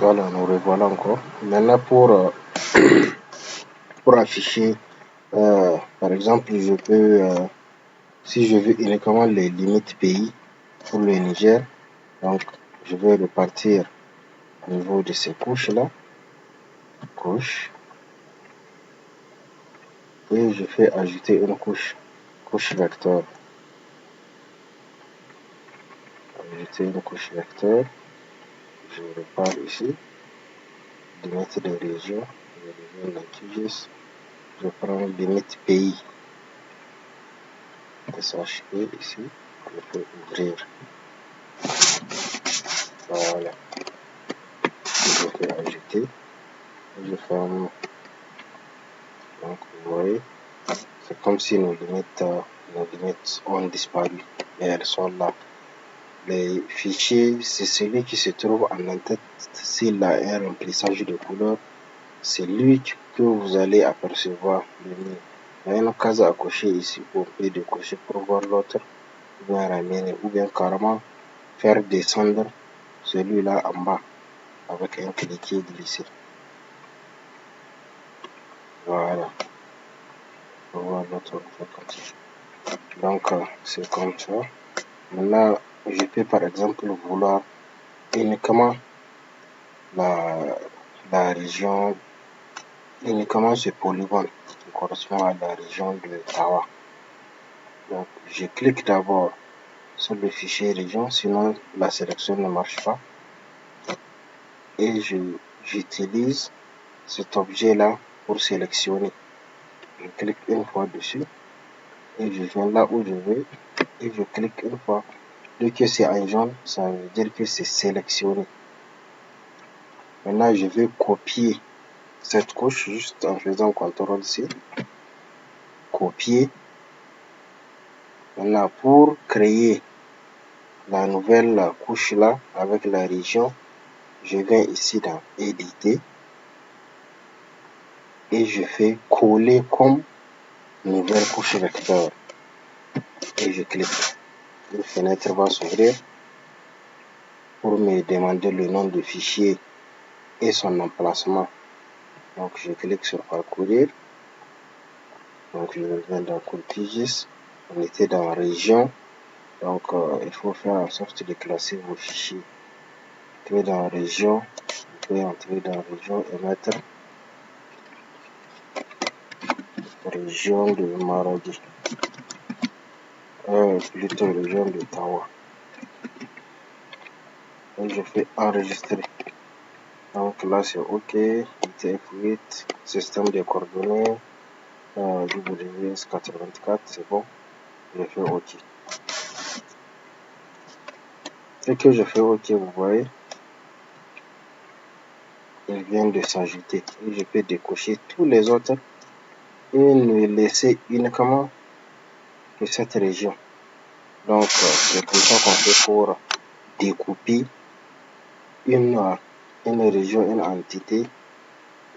Voilà, nous revoilà encore. Maintenant, pour afficher, par exemple, si je veux uniquement les limites pays pour le Niger, donc je vais repartir au niveau de ces couches-là, et je fais ajouter une couche vecteur. Ajouter une couche vecteur, je repars ici, limite de région, je reviens dans QGIS, je prends limite pays, SHP ici, je fais ouvrir, voilà, je fais ajouter, je ferme, donc vous voyez, c'est comme si nos limites ont disparu et elles sont là. Les fichiers, c'est celui qui se trouve en en-tête s'il a un remplissage de couleur, c'est lui que vous allez apercevoir le mieux. Il y a une case à cocher ici où on peut décocher pour voir l'autre, ou bien ramener, ou bien carrément faire descendre celui-là en bas avec un cliquet glissé. Voilà. On va voir l'autre comme ça. Donc, c'est comme ça. Maintenant, je peux par exemple vouloir uniquement la région, uniquement ce polygone qui correspond à la région de Tawa. Donc, je clique d'abord sur le fichier région, sinon la sélection ne marche pas. Et j'utilise cet objet-là pour sélectionner. Je clique une fois dessus et je viens là où je veux et je clique une fois. Dès que c'est en jaune, ça veut dire que c'est sélectionné. Maintenant, je vais copier cette couche juste en faisant CTRL-C. Copier. Maintenant, pour créer la nouvelle couche là avec la région, je viens ici dans éditer et je fais coller comme nouvelle couche vecteur et je clique. Une fenêtre va s'ouvrir pour me demander le nom du fichier et son emplacement. Donc je clique sur parcourir. Donc je reviens dans QGIS. On était dans région. Donc il faut faire en sorte de classer vos fichiers. Entrer dans région. Vous pouvez entrer dans région et mettre région de Maradi. Plutôt région de Tawa. Et je fais enregistrer. Donc là c'est OK. ITF8, système de coordonnées. WS84, c'est bon. Je fais OK. Dès que je fais OK, vous voyez, il vient de s'ajouter. Et je peux décocher tous les autres et ne laisser uniquement que cette région. Donc, c'est comme ça qu'on fait pour découper une région, une entité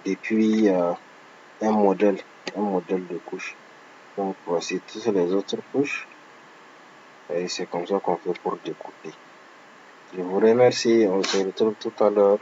depuis un modèle de couche. Donc, voici toutes les autres couches. Et c'est comme ça qu'on fait pour découper. Je vous remercie. On se retrouve tout à l'heure.